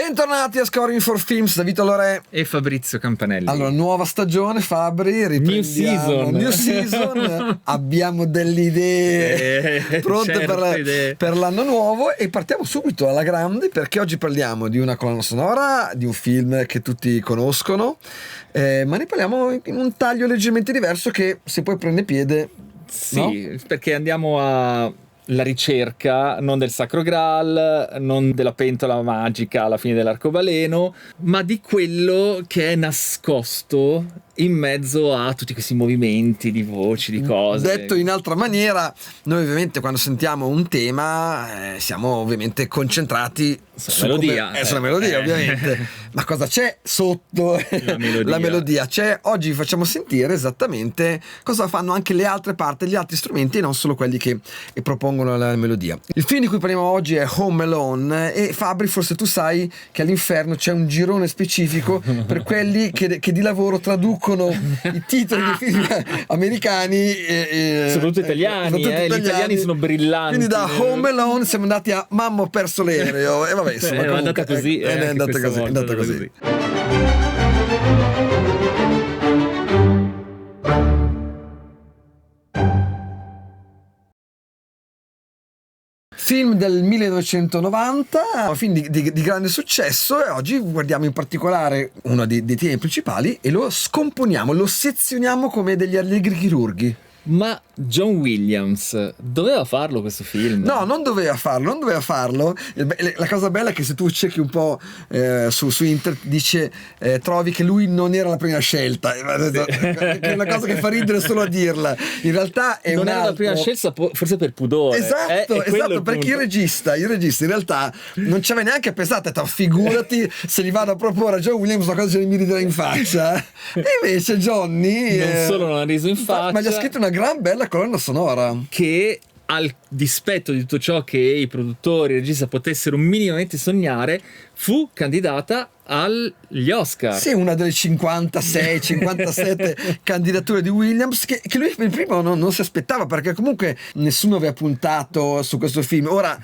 Bentornati a Scoring for Films da Vito Lore e Fabrizio Campanelli. Allora, nuova stagione, Fabri, riprendiamo. New season. Abbiamo delle idee pronte per l'anno nuovo e partiamo subito alla grande, perché oggi parliamo di una colonna sonora, di un film che tutti conoscono, ma ne parliamo in un taglio leggermente diverso che se poi prende piede. Sì, no? Perché andiamo alla ricerca non del Sacro Graal, non della pentola magica alla fine dell'arcobaleno, ma di quello che è nascosto in mezzo a tutti questi movimenti di voci, di cose. Detto in altra maniera, noi ovviamente quando sentiamo un tema siamo ovviamente concentrati sulla melodia ovviamente. Ma cosa c'è sotto la melodia? Oggi vi facciamo sentire esattamente cosa fanno anche le altre parti, gli altri strumenti e non solo quelli che propongono la melodia. Il film di cui parliamo oggi è Home Alone e Fabri, forse tu sai che all'inferno c'è un girone specifico per quelli che di lavoro traducono i titoli dei film americani, soprattutto italiani. Gli italiani sono brillanti. Quindi da Home Alone siamo andati a Mamma, ho perso l'aereo e vabbè, insomma, è andata così. È andata così. Film del 1990, film di grande successo, e oggi guardiamo in particolare uno dei temi principali e lo scomponiamo, lo sezioniamo come degli allegri chirurghi. Ma John Williams doveva farlo questo film? No, non doveva farlo. La cosa bella è che se tu cerchi un po' su internet dice trovi che lui non era la prima scelta, che è una cosa che fa ridere solo a dirla. In realtà è non era la prima scelta, forse per pudore. Esatto, perché il regista in realtà non ci aveva neanche pensato, ha detto figurati se gli vado a proporre a John Williams una cosa che mi riderà in faccia. E invece Johnny non solo non ha riso in faccia, ma gli ha scritto una gran bella colonna sonora che, al dispetto di tutto ciò che i produttori e il regista potessero minimamente sognare, fu candidata agli Oscar. Sì, una delle 56-57 candidature di Williams che lui per primo non si aspettava, perché comunque nessuno aveva puntato su questo film. Ora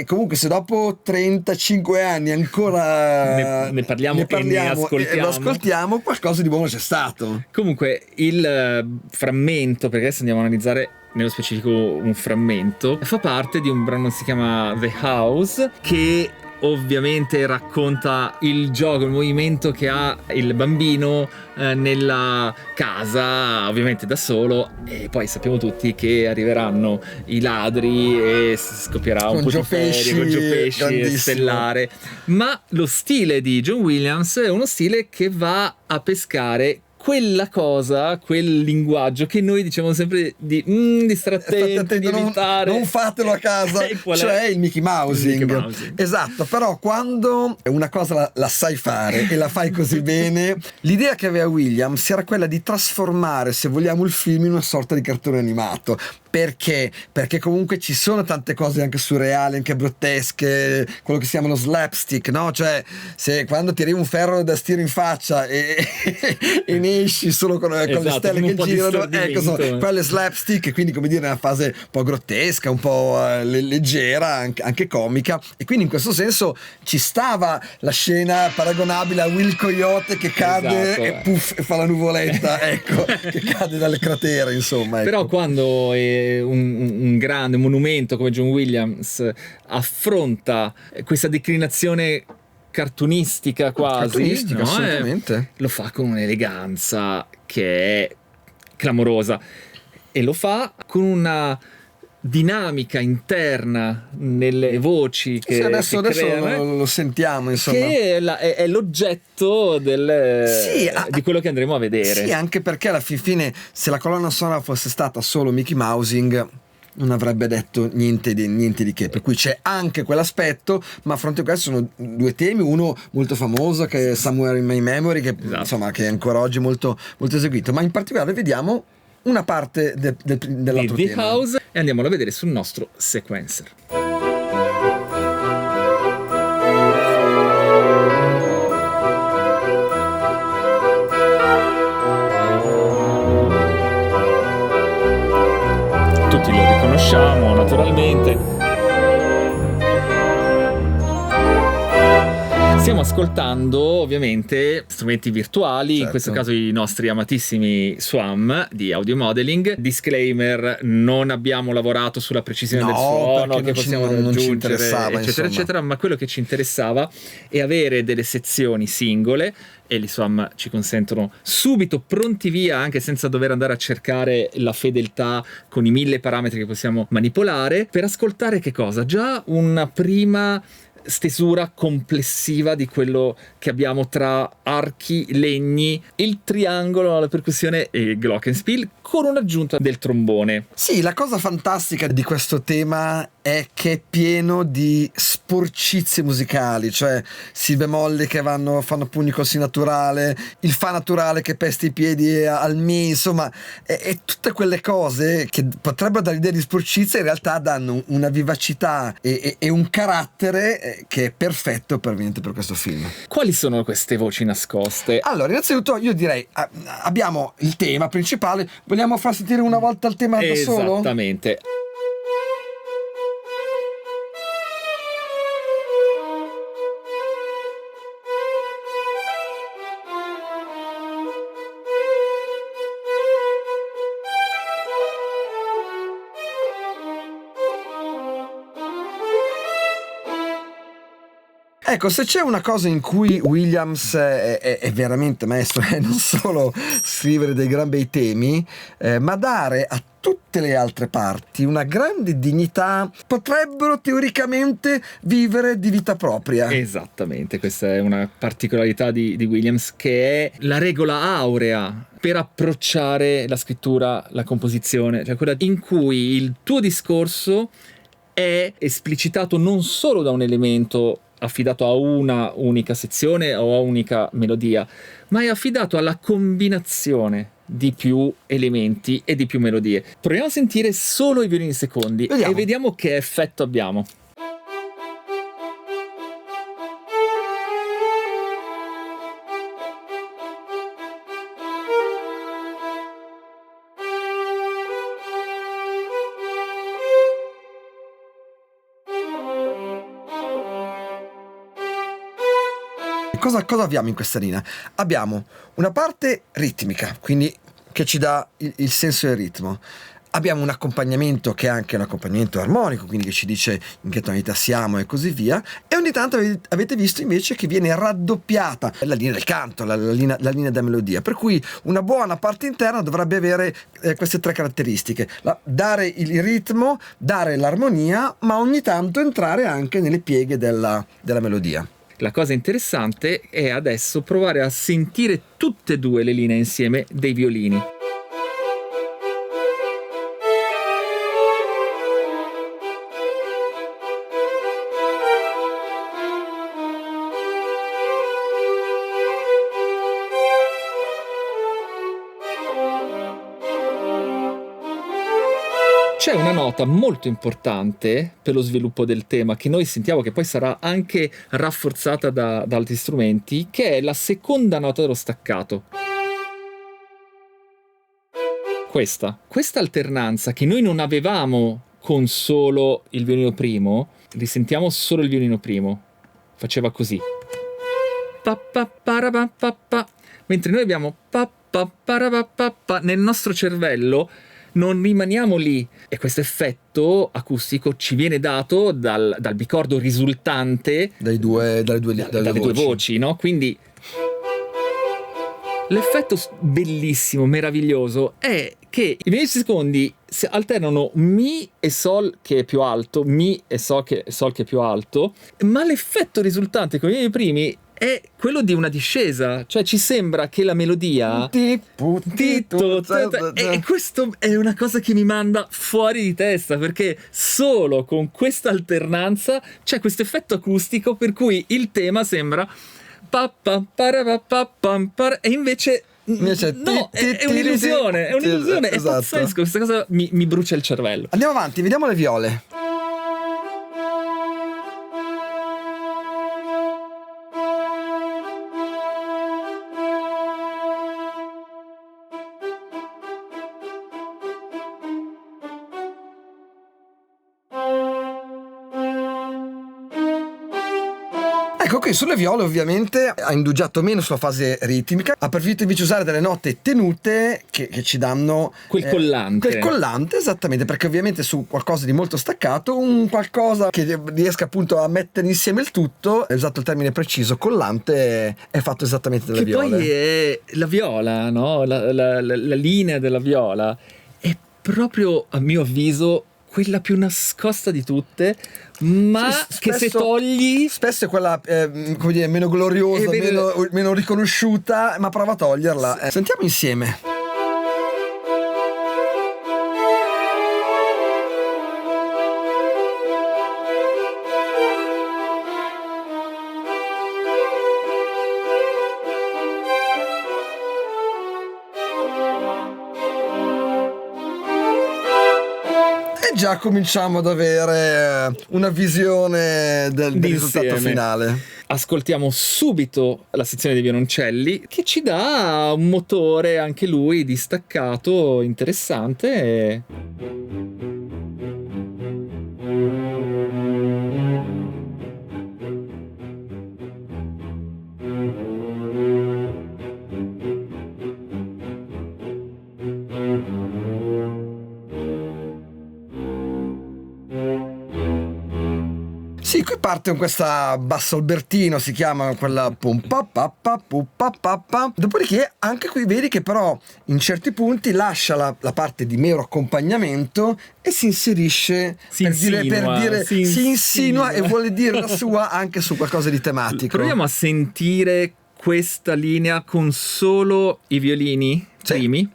comunque se dopo 35 anni ancora ne parliamo e lo ascoltiamo, qualcosa di buono c'è stato. Comunque il frammento, perché adesso andiamo a analizzare nello specifico un frammento, fa parte di un brano che si chiama The House, che ovviamente racconta il gioco, il movimento che ha il bambino nella casa, ovviamente da solo, e poi sappiamo tutti che arriveranno i ladri e scoppierà un po' di ferie con Joe Pesci stellare. Ma lo stile di John Williams è uno stile che va a pescare quella cosa, quel linguaggio che noi diciamo sempre di stare attenti, di evitare. Non fatelo a casa, cioè il Mickey Mousing. Esatto, però quando una cosa la sai fare e la fai così bene, l'idea che aveva Williams era quella di trasformare, se vogliamo, il film in una sorta di cartone animato. Perché? Perché comunque ci sono tante cose anche surreali, anche grottesche, quello che si chiama lo slapstick, no? Cioè, se quando ti arriva un ferro da stiro in faccia e ne esci solo con le stelle che girano, quelle slapstick, quindi come dire una fase un po' grottesca, un po' leggera, anche comica, e quindi in questo senso ci stava la scena paragonabile a Will Coyote che cade e puff e fa la nuvoletta, ecco, che cade dalle cratere, insomma. Ecco. Però quando un grande monumento come John Williams affronta questa declinazione cartunistica quasi, no? Assolutamente. Lo fa con un'eleganza che è clamorosa e lo fa con una dinamica interna nelle voci che adesso creano, lo sentiamo, insomma, che è l'oggetto di quello che andremo a vedere. Sì, anche perché alla fine se la colonna sonora fosse stata solo Mickey Mousing non avrebbe detto niente di che, per cui c'è anche quell'aspetto, ma a fronte a questo sono due temi, uno molto famoso che è Somewhere in My Memory, che insomma che è ancora oggi molto, molto eseguito, ma in particolare vediamo una parte dell'altro di tema. The House, e andiamolo a vedere sul nostro sequencer. Tutti lo riconosciamo naturalmente. Siamo Stiamo ascoltando ovviamente strumenti virtuali, certo. In questo caso i nostri amatissimi SWAM di audio modeling. Disclaimer: non abbiamo lavorato sulla precisione del suono che possiamo raggiungere, eccetera, insomma. eccetera, ma quello che ci interessava è avere delle sezioni singole, e gli SWAM ci consentono subito, pronti via, anche senza dover andare a cercare la fedeltà con i 1000 parametri che possiamo manipolare, per ascoltare che cosa? Già una prima stesura complessiva di quello che abbiamo tra archi, legni, il triangolo, la percussione e il glockenspiel, con un'aggiunta del trombone. Sì, la cosa fantastica di questo tema è che è pieno di sporcizie musicali, cioè si bemolli che fanno pugni col si naturale, il fa naturale che pesta i piedi al mi, insomma, e tutte quelle cose che potrebbero dare l'idea di sporcizia in realtà danno una vivacità e un carattere che è perfetto per questo film. Quali sono queste voci nascoste? Allora, innanzitutto io direi abbiamo il tema principale. Vogliamo far sentire una volta il tema da solo? Esattamente. Ecco, se c'è una cosa in cui Williams è veramente maestro, è non solo scrivere dei gran bei temi, ma dare a tutte le altre parti una grande dignità, potrebbero teoricamente vivere di vita propria. Esattamente, questa è una particolarità di Williams, che è la regola aurea per approcciare la scrittura, la composizione, cioè quella in cui il tuo discorso è esplicitato non solo da un elemento affidato a una unica sezione o a unica melodia, ma è affidato alla combinazione di più elementi e di più melodie. Proviamo a sentire solo i violini secondi e vediamo che effetto abbiamo. Cosa abbiamo in questa linea? Abbiamo una parte ritmica, quindi che ci dà il senso del ritmo. Abbiamo un accompagnamento che è anche un accompagnamento armonico, quindi che ci dice in che tonalità siamo e così via. E ogni tanto avete visto invece che viene raddoppiata la linea del canto, la linea della melodia. Per cui una buona parte interna dovrebbe avere queste tre caratteristiche: dare il ritmo, dare l'armonia, ma ogni tanto entrare anche nelle pieghe della melodia. La cosa interessante è adesso provare a sentire tutte e due le linee insieme dei violini. C'è una nota molto importante per lo sviluppo del tema, che noi sentiamo che poi sarà anche rafforzata da altri strumenti, che è la seconda nota dello staccato. Questa alternanza che noi non avevamo con solo il violino primo, risentiamo solo il violino primo, faceva così. Mentre noi abbiamo nel nostro cervello non rimaniamo lì, e questo effetto acustico ci viene dato dal bicordo risultante dalle due voci, no? Quindi l'effetto bellissimo, meraviglioso è che i 20 secondi si alternano mi e sol che è più alto, mi e sol che è più alto, ma l'effetto risultante con i primi è quello di una discesa, cioè ci sembra che la melodia e questo è una cosa che mi manda fuori di testa, perché solo con questa alternanza c'è questo effetto acustico per cui il tema sembra e invece no, è un'illusione, è pazzesco, questa cosa mi brucia il cervello. Andiamo avanti, vediamo le viole. Ecco, qui sulle viole ovviamente ha indugiato meno sulla fase ritmica, ha preferito invece usare delle note tenute che ci danno quel collante, esattamente, perché ovviamente su qualcosa di molto staccato, un qualcosa che riesca appunto a mettere insieme il tutto, è usato il termine preciso, collante, è fatto esattamente dalle viole. Poi è la viola, no? La linea della viola è proprio, a mio avviso, quella più nascosta di tutte, ma sì, che se togli... Spesso è quella come dire, meno gloriosa, meno riconosciuta, ma prova a toglierla. Sì. Sentiamo insieme. Già cominciamo ad avere una visione del risultato finale. Ascoltiamo subito la sezione dei violoncelli, che ci dà un motore anche lui distaccato, interessante. Sì, qui parte con questa basso albertino, si chiama quella pum pa pa pa pu pa pa pa. Dopodiché anche qui vedi che però in certi punti lascia la parte di mero accompagnamento e si inserisce, si insinua e vuole dire la sua anche su qualcosa di tematico. Proviamo a sentire questa linea con solo i violini primi.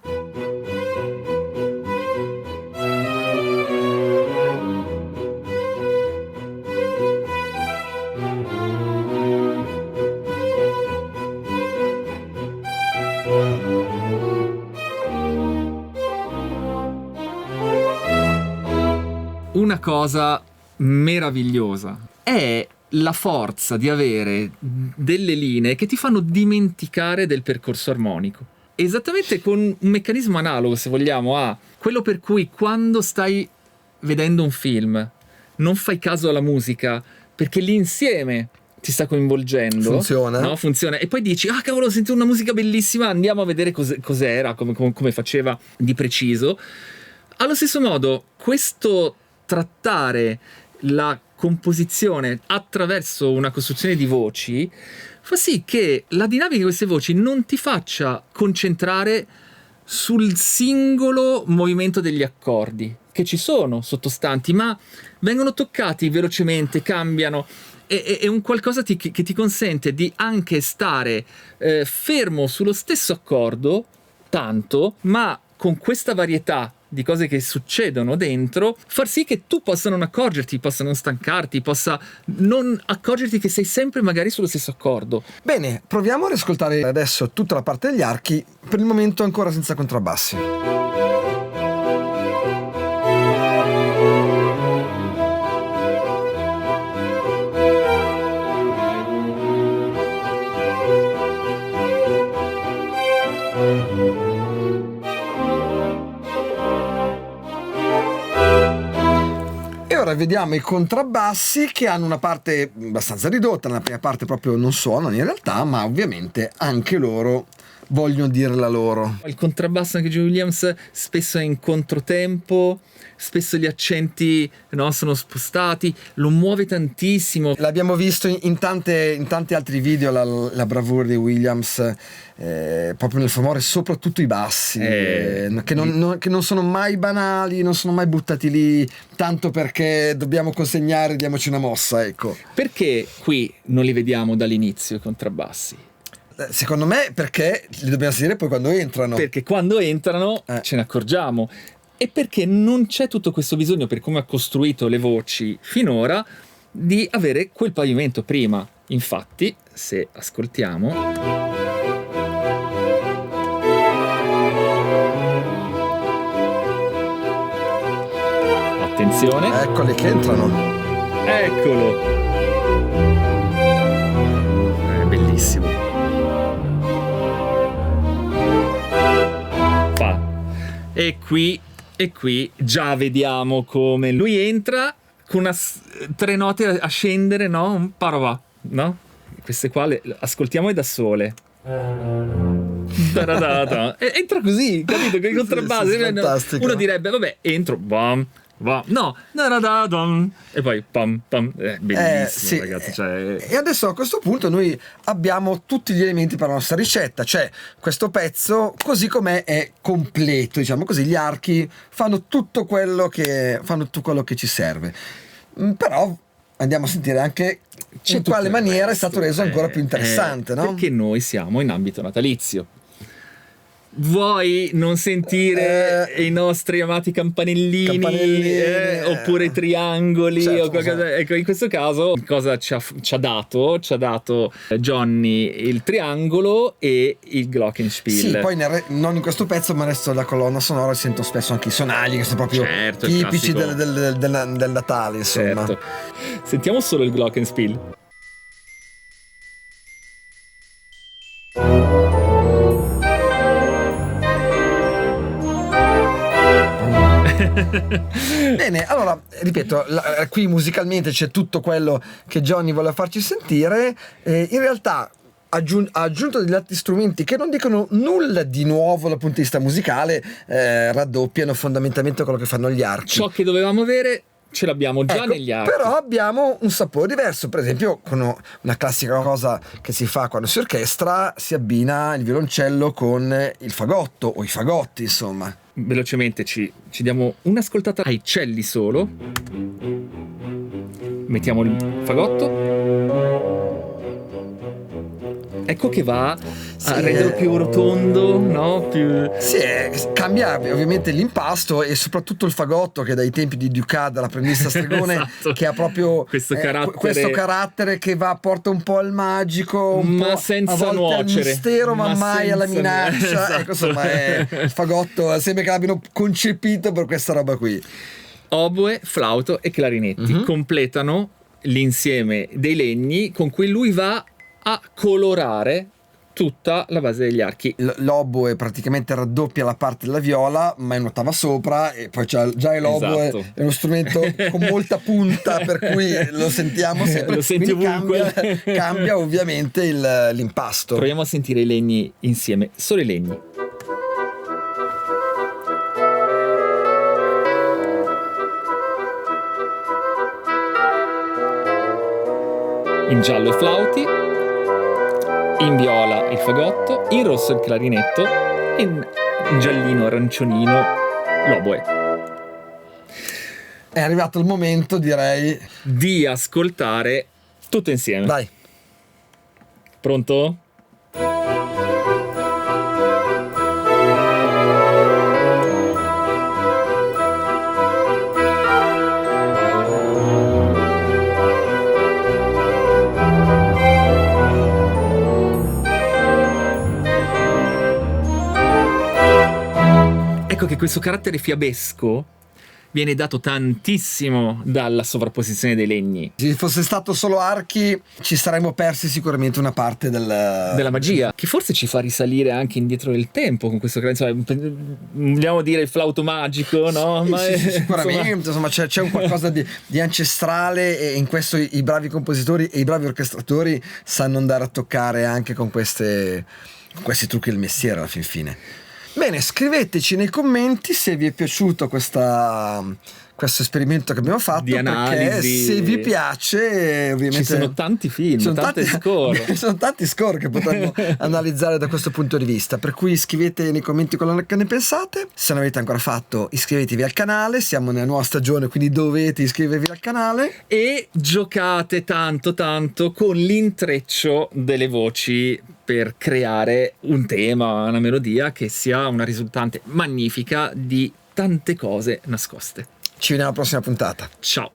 Una cosa meravigliosa è la forza di avere delle linee che ti fanno dimenticare del percorso armonico. Esattamente con un meccanismo analogo, se vogliamo, a quello per cui quando stai vedendo un film non fai caso alla musica perché l'insieme ti sta coinvolgendo. Funziona. No? Funziona. E poi dici, ah cavolo, ho sentito una musica bellissima, andiamo a vedere cos'era, come faceva di preciso. Allo stesso modo, questo trattare la composizione attraverso una costruzione di voci fa sì che la dinamica di queste voci non ti faccia concentrare sul singolo movimento degli accordi, che ci sono sottostanti, ma vengono toccati velocemente, cambiano. È un qualcosa che ti consente di anche stare fermo sullo stesso accordo, tanto, ma con questa varietà di cose che succedono dentro, far sì che tu possa non accorgerti, possa non stancarti, possa non accorgerti che sei sempre magari sullo stesso accordo. Bene, proviamo ad ascoltare adesso tutta la parte degli archi, per il momento ancora senza contrabbassi. Ora vediamo i contrabbassi che hanno una parte abbastanza ridotta, nella prima parte proprio non suonano in realtà, ma ovviamente anche loro vogliono dire la loro. Il contrabbasso anche John Williams spesso è in controtempo, spesso gli accenti sono spostati, lo muove tantissimo. L'abbiamo visto in tanti altri video la bravura di Williams, proprio nel famore soprattutto i bassi, che non sono mai banali, non sono mai buttati lì tanto perché dobbiamo consegnare, diamoci una mossa, ecco. Perché qui non li vediamo dall'inizio i contrabbassi? Secondo me perché li dobbiamo sentire poi quando entrano. Perché quando entrano ce ne accorgiamo. E perché non c'è tutto questo bisogno, per come ha costruito le voci finora, di avere quel pavimento prima. Infatti, se ascoltiamo... Attenzione. Eccoli che entrano. Eccolo. È bellissimo. E qui già vediamo come lui entra con tre note a scendere, no? Un parova, no? queste qua le ascoltiamole da sole. Entra così, capito? Che contrabbase. Uno direbbe, vabbè, entro, bam, no, e poi pam pam, bellissimo, ragazzi. E adesso a questo punto noi abbiamo tutti gli elementi per la nostra ricetta, cioè questo pezzo così com'è è completo, diciamo così, gli archi fanno tutto quello che ci serve. Però andiamo a sentire anche in quale maniera è stato reso ancora più interessante, no? Perché noi siamo in ambito natalizio. Vuoi non sentire i nostri amati campanellini oppure i triangoli, certo, o qualcosa? Ecco, in questo caso cosa ci ha dato? Ci ha dato Johnny il triangolo e il glockenspiel. Sì, poi non in questo pezzo, ma adesso la colonna sonora sento spesso anche i sonagli che sono proprio tipici del Natale, insomma. Certo. Sentiamo solo il glockenspiel. Bene, allora ripeto, qui musicalmente c'è tutto quello che Johnny vuole farci sentire. In realtà ha aggiunto degli altri strumenti che non dicono nulla di nuovo dal punto di vista musicale, raddoppiano fondamentalmente quello che fanno gli archi. Ciò che dovevamo avere ce l'abbiamo già negli archi. Però abbiamo un sapore diverso. Per esempio, con una classica cosa che si fa quando si orchestra, si abbina il violoncello con il fagotto o i fagotti, insomma. Velocemente ci diamo un'ascoltata ai celli solo. Mettiamo il fagotto. Ecco che va a renderlo più rotondo, no? Più... Sì, cambia ovviamente l'impasto e soprattutto il fagotto, che dai tempi di Ducad, l'apprendista stregone, esatto, che ha proprio questo carattere che porta un po' al magico, ma senza nuocere, al mistero, ma mai alla minaccia. Esatto. Ecco, insomma, il fagotto sembra che l'abbiano concepito per questa roba qui. Oboe, flauto e clarinetti completano l'insieme dei legni con cui lui va a colorare tutta la base degli archi. L'oboe praticamente raddoppia la parte della viola, ma in un'ottava sopra, e poi già l'oboe, esatto, è uno strumento con molta punta, per cui lo sentiamo sempre. Lo senti ovunque. Cambia ovviamente l'impasto. Proviamo a sentire i legni insieme, solo i legni. In giallo i flauti, in viola il fagotto, in rosso il clarinetto, in giallino aranciolino l'oboe. È arrivato il momento, direi, di ascoltare tutto insieme. Dai. Pronto? Ecco che questo carattere fiabesco viene dato tantissimo dalla sovrapposizione dei legni. Se fosse stato solo archi, ci saremmo persi sicuramente una parte della magia, che forse ci fa risalire anche indietro nel tempo con questo, vogliamo dire il flauto magico, no? Sì, sicuramente, insomma c'è un qualcosa di ancestrale, e in questo i bravi compositori e i bravi orchestratori sanno andare a toccare anche con questi trucchi del mestiere alla fin fine. Bene, scriveteci nei commenti se vi è piaciuto questo esperimento che abbiamo fatto di analisi, perché se vi piace, ovviamente ci sono tanti film, tante score. Sono tanti score che potremmo analizzare da questo punto di vista, per cui scrivete nei commenti quello che ne pensate. Se non avete ancora fatto, iscrivetevi al canale, siamo nella nuova stagione, quindi dovete iscrivervi al canale e giocate tanto con l'intreccio delle voci per creare un tema, una melodia che sia una risultante magnifica di tante cose nascoste. Ci vediamo alla prossima puntata. Ciao.